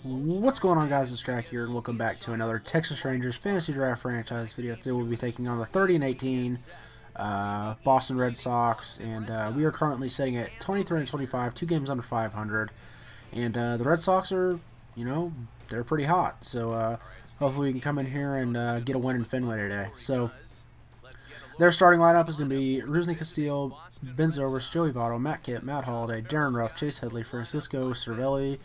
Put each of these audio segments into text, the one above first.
What's going on, guys? It's Tracky here, and welcome back to another Texas Rangers Fantasy Draft franchise video. Today we'll be taking on the 30-18 Boston Red Sox, and we are currently sitting at 23-25, 2 games under 500, and the Red Sox are, they're pretty hot. So hopefully we can come in here and get a win in Fenway today. So their starting lineup is going to be Rusney Castillo, Ben Zobrist, Joey Votto, Matt Kemp, Matt Holliday, Darren Ruff, Chase Headley, Francisco Cervelli,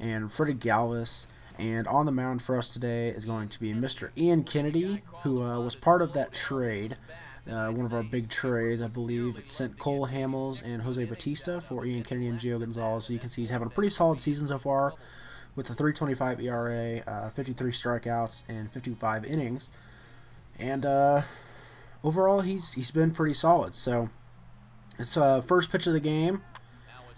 and Freddie Galvis. And on the mound for us today is going to be Mr. Ian Kennedy, who was part of that trade, one of our big trades, I believe. It sent Cole Hamels and Jose Bautista for Ian Kennedy and Gio Gonzalez. So you can see he's having a pretty solid season so far with a 3.25 ERA, 53 strikeouts, and 55 innings. And overall, he's been pretty solid. So his first pitch of the game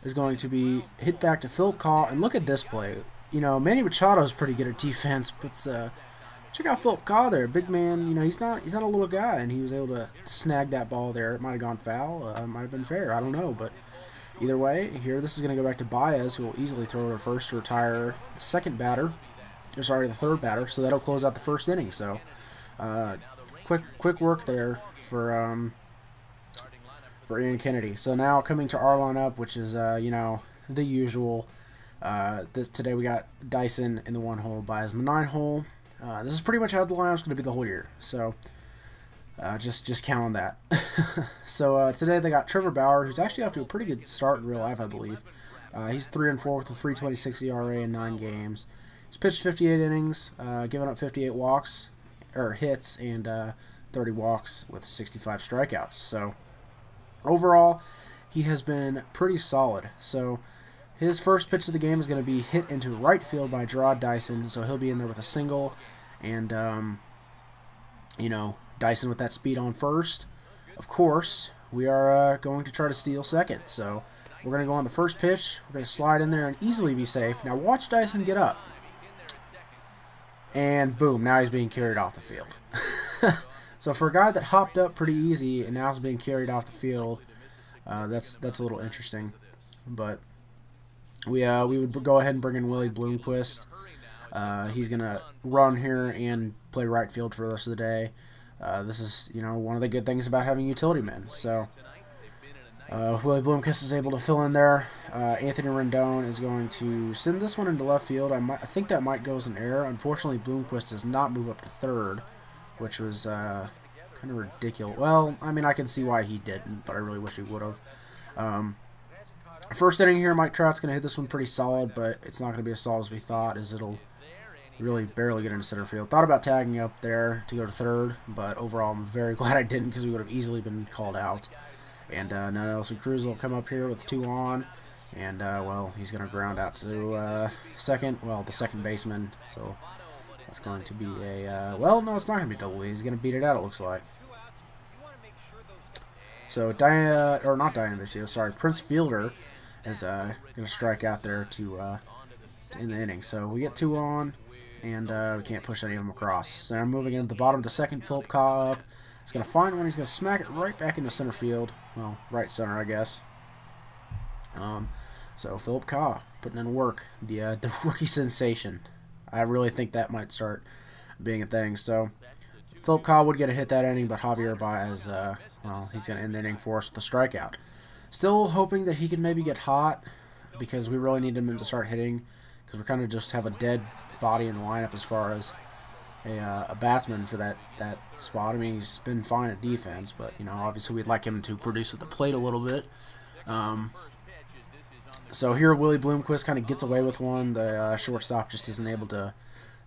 is going to be hit back to Philip Caw, and look at this play. Manny Machado is pretty good at defense, but check out Philip Caw there, big man. He's not a little guy, and he was able to snag that ball there. It might have gone foul, might have been fair, I don't know, but either way, here this is going to go back to Baez, who will easily throw to first to retire the the third batter. So that'll close out the first inning. So quick work there for Ian Kennedy. So now coming to our lineup, which is, the usual. Today we got Dyson in the 1 hole, Baez in the 9 hole. This is pretty much how the lineup's going to be the whole year. So just count on that. So today they got Trevor Bauer, who's actually off to a pretty good start in real life, I believe. He's 3-4 with a 3.26 ERA in 9 games. He's pitched 58 innings, given up 58 hits, and 30 walks with 65 strikeouts. So overall, he has been pretty solid. So his first pitch of the game is going to be hit into right field by Gerard Dyson, so he'll be in there with a single, and Dyson with that speed on first. Of course, we are going to try to steal second, so we're going to go on the first pitch. We're going to slide in there and easily be safe. Now watch Dyson get up, and boom, now he's being carried off the field. So for a guy that hopped up pretty easy and now is being carried off the field, that's a little interesting. But we would go ahead and bring in Willie Bloomquist. He's gonna run here and play right field for the rest of the day. This is one of the good things about having utility men. So Willie Bloomquist is able to fill in there. Anthony Rendon is going to send this one into left field. I think that might go as an error. Unfortunately, Bloomquist does not move up to third, which was kind of ridiculous. Well, I mean, I can see why he didn't, but I really wish he would have. First inning here, Mike Trout's going to hit this one pretty solid, but it's not going to be as solid as we thought, as it'll really barely get into center field. Thought about tagging up there to go to third, but overall I'm very glad I didn't, because we would have easily been called out. And now Nelson Cruz will come up here with 2 on, and, well, he's going to ground out to second, well, the second baseman, so that's going to be a, well, no, it's not going to be double E. He's going to beat it out, it looks like. So, Prince Fielder is going to strike out there to in the inning. So, we get 2 on, and we can't push any of them across. So, now moving into the bottom of the second, Philip Caw up. He's going to find one. He's going to smack it right back into center field. Well, right center, I guess. So, Philip Caw putting in work. The rookie sensation. I really think that might start being a thing. So, Philip Caw would get a hit that inning, but Javier Baez, well, he's going to end the inning for us with a strikeout. Still hoping that he can maybe get hot, because we really need him to start hitting, because we kind of just have a dead body in the lineup as far as a batsman for that spot. I mean, he's been fine at defense, but, obviously we'd like him to produce at the plate a little bit. So here Willie Bloomquist kind of gets away with one. The shortstop just isn't able to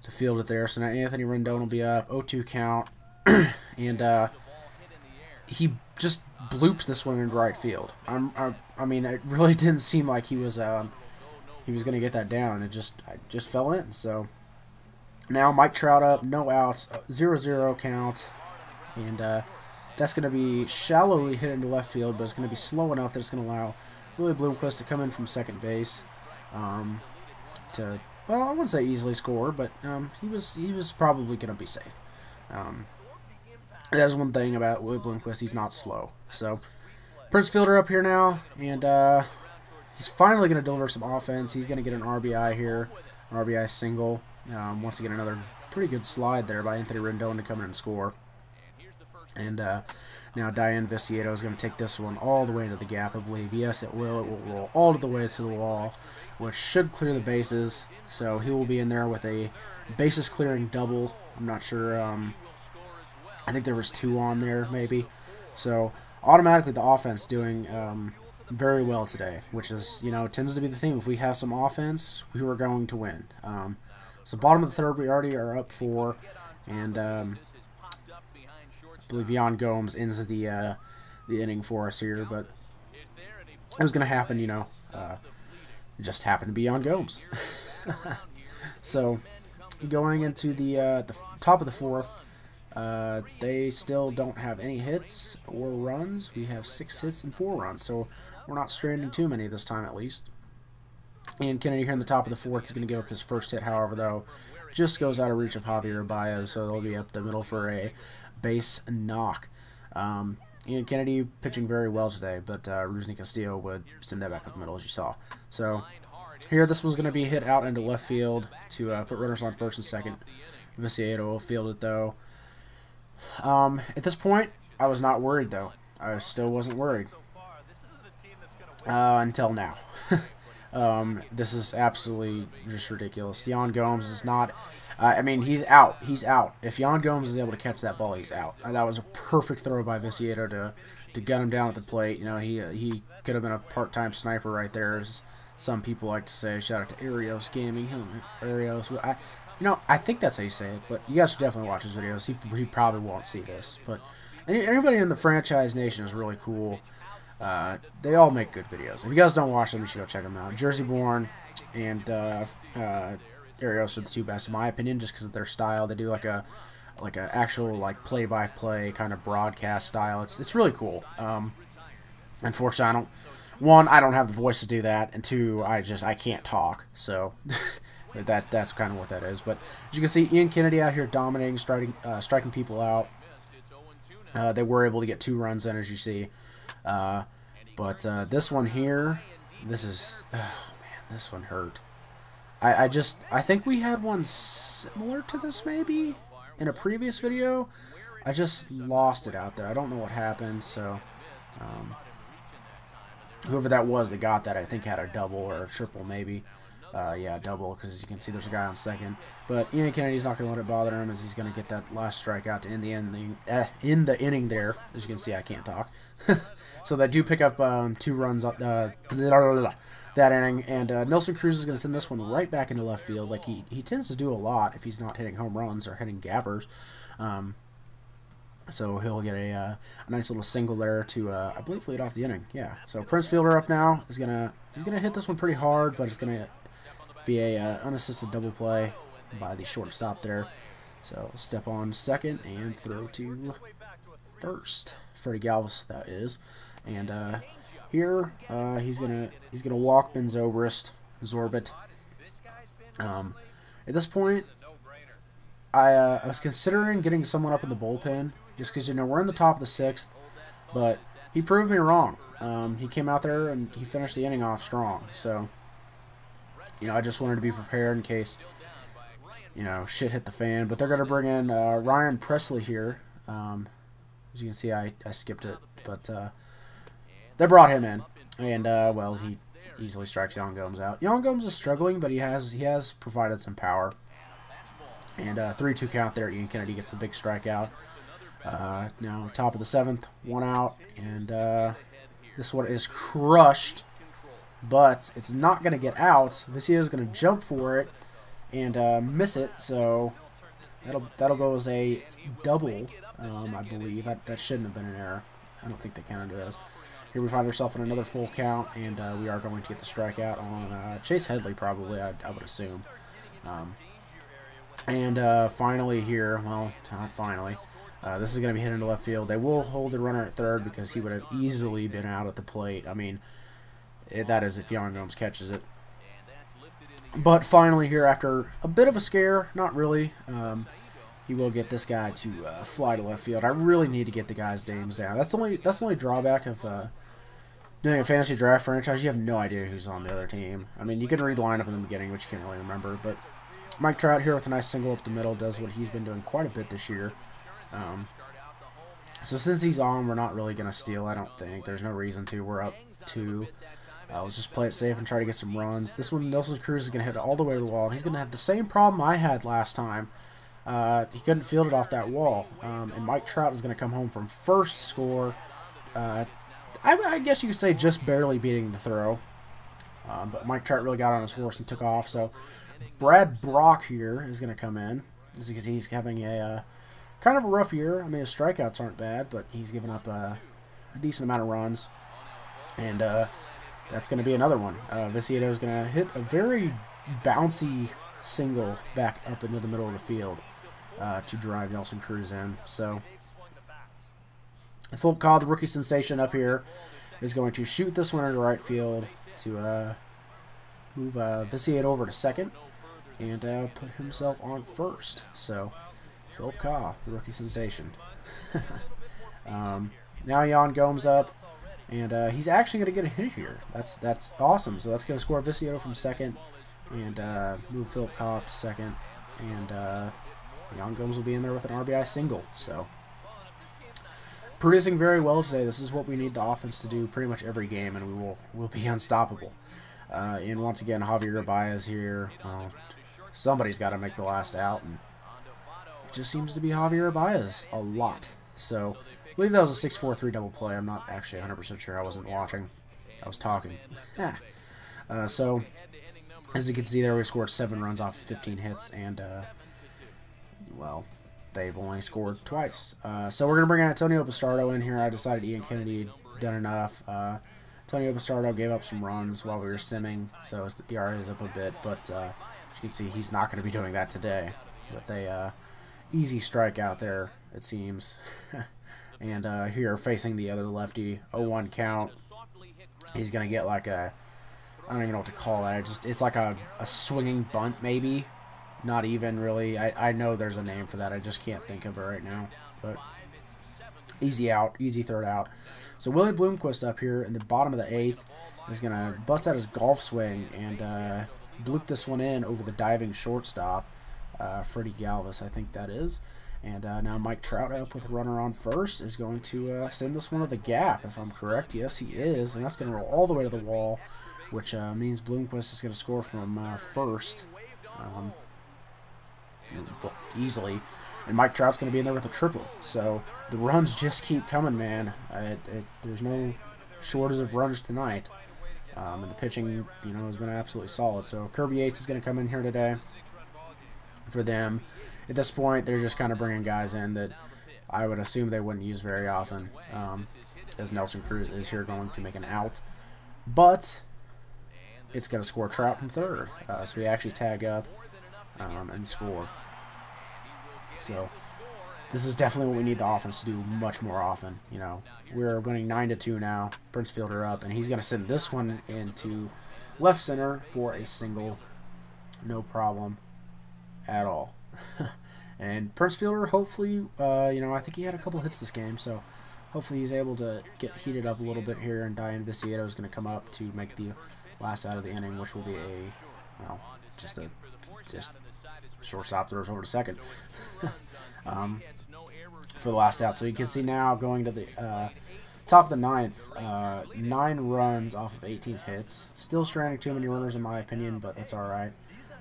field it there. So now Anthony Rendon will be up, 0-2 count, and he just bloops this one in right field. I mean, it really didn't seem like he was going to get that down, and it just fell in. So now Mike Trout up, no outs, 0-0 count, and that's going to be shallowly hit into left field, but it's going to be slow enough that it's going to allow Willie Bloomquist to come in from second base to, well, I wouldn't say easily score, but he was probably going to be safe. That is one thing about Willie Bloomquist, he's not slow. So Prince Fielder up here now, and he's finally going to deliver some offense. He's going to get an RBI here. RBI single. Once again, another pretty good slide there by Anthony Rendon to come in and score. And now Diane Viciato is going to take this one all the way into the gap, I believe. Yes, it will. It will roll all the way to the wall, which should clear the bases. So he will be in there with a bases clearing double. I'm not sure. I think there was 2 on there, maybe. So automatically the offense doing very well today, which is, tends to be the theme. If we have some offense, we are going to win. So bottom of the third, we already are up 4, and I believe Jan Gomes ends the inning for us here, but it was going to happen, it just happened to be Jan Gomes. So going into the top of the fourth, they still don't have any hits or runs. We have 6 hits and 4 runs, so we're not stranding too many this time at least. And Kennedy here in the top of the fourth is going to give up his first hit, however, though, just goes out of reach of Javier Baez, so they'll be up the middle for a base knock. Ian Kennedy pitching very well today, but Rusney Castillo would send that back up the middle, as you saw. So here, this one's going to be hit out into left field to put runners on first and second. Viciato will field it, though. At this point, I was not worried, though. I still wasn't worried. Until now. This is absolutely just ridiculous. Jan Gomes is not... I mean, he's out. He's out. If Jan Gomes is able to catch that ball, he's out. That was a perfect throw by Viciato to gun him down at the plate. He could have been a part-time sniper right there, as some people like to say. Shout out to Arios Gaming. Arios. I think that's how you say it, but you guys should definitely watch his videos. He probably won't see this, but anybody in the franchise nation is really cool. They all make good videos. If you guys don't watch them, you should go check them out. Jersey Born and Arios are the 2 best in my opinion, just because of their style. They do like a actual play-by-play kind of broadcast style. It's really cool. Unfortunately, I don't have the voice to do that, and 2, I can't talk. So that's kind of what that is. But as you can see, Ian Kennedy out here dominating, striking people out. They were able to get 2 runs in, as you see. But this one here, this one hurt. I think we had one similar to this maybe in a previous video. I just lost it out there. I don't know what happened, so whoever that was that got that, I think had a double or a triple maybe. Yeah, double, because as you can see there's a guy on second. But Ian Kennedy's not going to let it bother him, as he's going to get that last strikeout to end the inning there. As you can see, I can't talk. So they do pick up 2 runs that inning, and Nelson Cruz is going to send this one right back into left field, like he tends to do a lot if he's not hitting home runs or hitting gappers. So he'll get a nice little single there to, I believe, lead off the inning. Yeah. So Prince Fielder up now is gonna hit this one pretty hard, but it's gonna be a unassisted double play by the shortstop there. So step on second and throw to first. Freddie Galvis, that is. And here he's gonna walk Ben Zobrist. At this point, I was considering getting someone up in the bullpen, just because we're in the top of the 6th, but he proved me wrong. He came out there and he finished the inning off strong. So I just wanted to be prepared in case shit hit the fan. But they're gonna bring in Ryan Presley here. As you can see, I skipped it, but they brought him in, and well, he easily strikes Jan Gomes out. Jan Gomes is struggling, but he has provided some power. And 3-2 count there. Ian Kennedy gets the big strikeout. Now top of the 7th, 1 out, and this one is crushed, but it's not going to get out. Viciato's going to jump for it and miss it, so that'll go as a double, I believe. That shouldn't have been an error. I don't think they counted it as. Here we find ourselves in another full count, and we are going to get the strikeout on Chase Headley, probably, I would assume. And finally here, well, not finally, this is going to be hit into left field. They will hold the runner at third because he would have easily been out at the plate. I mean, that is if Jan Gomes catches it. But finally here, after a bit of a scare, not really, he will get this guy to fly to left field. I really need to get the guy's names down. That's the only drawback of doing a fantasy draft franchise, you have no idea who's on the other team. I mean, you can read the lineup in the beginning, which you can't really remember, but Mike Trout here with a nice single up the middle does what he's been doing quite a bit this year. So since he's on, we're not really going to steal, I don't think. There's no reason to. We're up 2. Let's just play it safe and try to get some runs. This one, Nelson Cruz is going to hit it all the way to the wall. And he's going to have the same problem I had last time. He couldn't field it off that wall. And Mike Trout is going to come home from first to score. I guess you could say just barely beating the throw. But Mike Trout really got on his horse and took off. So Brad Brock here is going to come in. This is because he's having a kind of a rough year. I mean, his strikeouts aren't bad, but he's given up a decent amount of runs. And that's going to be another one. Viciedo is going to hit a very bouncy single back up into the middle of the field to drive Nelson Cruz in. So Philip Cobb, the rookie sensation up here, is going to shoot this one into right field to move Viciedo over to second and put himself on first. So Philip Cobb, the rookie sensation. Now Yan Gomes up. And he's actually going to get a hit here. That's awesome. So that's going to score Viciedo from second and move Philip Cobb to second. And Yan Gomes will be in there with an RBI single. So producing very well today. This is what we need the offense to do pretty much every game, and we'll be unstoppable. And once again, Javier Baez here. Somebody's got to make the last out, and it just seems to be Javier Baez a lot. So I believe that was a 6-4-3 double play. I'm not actually 100% sure. I wasn't watching. I was talking. So, as you can see there, we scored 7 runs off of 15 hits, and, well, they've only scored twice. So we're going to bring Antonio Bastardo in here. I decided Ian Kennedy had done enough. Antonio Bastardo gave up some runs while we were simming, so his ERA is up a bit, but as you can see, he's not going to be doing that today with a easy strikeout there, it seems. And here, facing the other lefty, 0-1 count. He's going to get like a, I don't even know what to call that. It's like a swinging bunt, maybe. Not even, really. I know there's a name for that. I just can't think of it right now. But easy out, easy third out. So Willie Bloomquist up here in the bottom of the 8th is going to bust out his golf swing and bloop this one in over the diving shortstop, Freddie Galvis, I think that is. And now Mike Trout up with a runner on first is going to send this one to the gap, if I'm correct. Yes, he is. And that's going to roll all the way to the wall, which means Bloomquist is going to score from first easily. And Mike Trout's going to be in there with a triple. So the runs just keep coming, man. There's no shortage of runs tonight. And the pitching, has been absolutely solid. So Kirby Yates is going to come in here today for them. At this point, they're just kind of bringing guys in that I would assume they wouldn't use very often, as Nelson Cruz is here going to make an out. But it's going to score Trout from third. So we actually tag up and score. So this is definitely what we need the offense to do much more often. We're winning 9-2 now. Prince Fielder up, and he's going to send this one into left center for a single. No problem at all. And Prince Fielder, hopefully, I think he had a couple hits this game, so hopefully he's able to get heated up a little bit here, and Diane Viciedo is going to come up to make the last out of the inning, which will be just shortstop throws over to second for the last out. So you can see now going to the top of the 9th, 9 runs off of 18 hits. Still stranding too many runners in my opinion, but that's all right.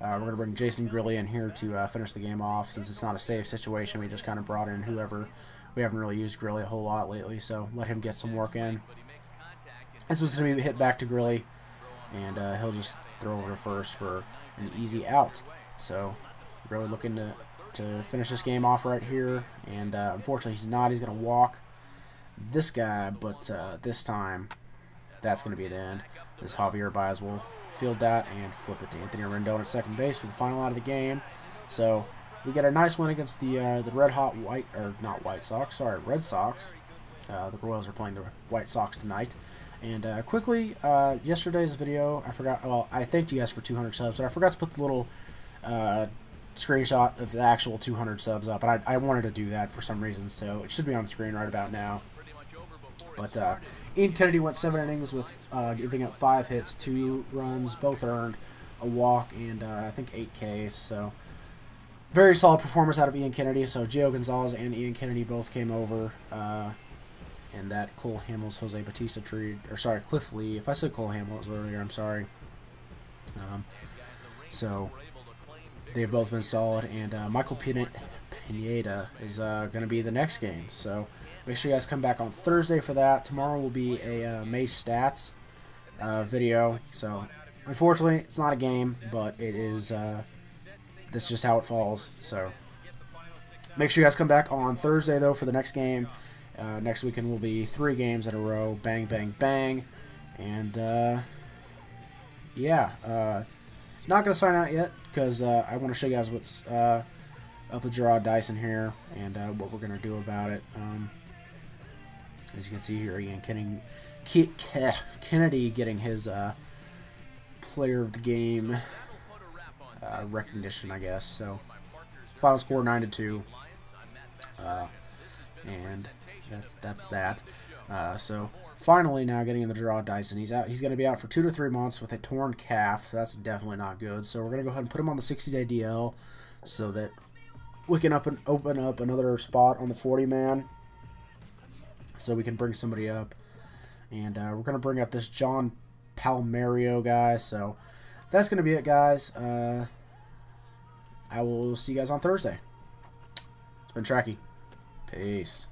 We're going to bring Jason Grilly in here to finish the game off. Since it's not a safe situation, we just kind of brought in whoever. We haven't really used Grilly a whole lot lately, so let him get some work in. This was going to be hit back to Grilly, and he'll just throw over to first for an easy out. So Grilly looking to finish this game off right here, and unfortunately he's not. He's going to walk this guy, but this time that's going to be the end. As Javier Baez will field that and flip it to Anthony Rendon at second base for the final out of the game. So we get a nice win against the Red Sox. The Royals are playing the White Sox tonight. And quickly, yesterday's video, I forgot. Well, I thanked you guys for 200 subs, but I forgot to put the little screenshot of the actual 200 subs up, and I wanted to do that for some reason, so it should be on the screen right about now. But Ian Kennedy went 7 innings with giving up 5 hits, 2 runs, both earned, a walk, and I think 8 Ks. So very solid performance out of Ian Kennedy. So Gio Gonzalez and Ian Kennedy both came over. And that Cole Hamels, Jose Bautista trade, or sorry, Cliff Lee. If I said Cole Hamels earlier, I'm sorry. So they've both been solid, and Michael Pineda is going to be the next game. So make sure you guys come back on Thursday for that. Tomorrow will be a May stats video. So unfortunately, it's not a game, but it is. That's just how it falls. So make sure you guys come back on Thursday though for the next game. Next weekend will be 3 games in a row. Bang, bang, bang, and yeah. Not going to sign out yet because I want to show you guys what's up with Gerard Dyson here and what we're going to do about it. As you can see here, Ian Kennedy getting his player of the game recognition, I guess. So final score 9-2, and that's that. So finally, now getting in the Gerard Dyson. He's out. He's going to be out for 2 to 3 months with a torn calf. So that's definitely not good. So we're going to go ahead and put him on the 60-day DL so that we can open up another spot on the 40-man. So we can bring somebody up, and we're going to bring up this John Palmario guy. So that's going to be it, guys. I will see you guys on Thursday. It's been Tracky. Peace.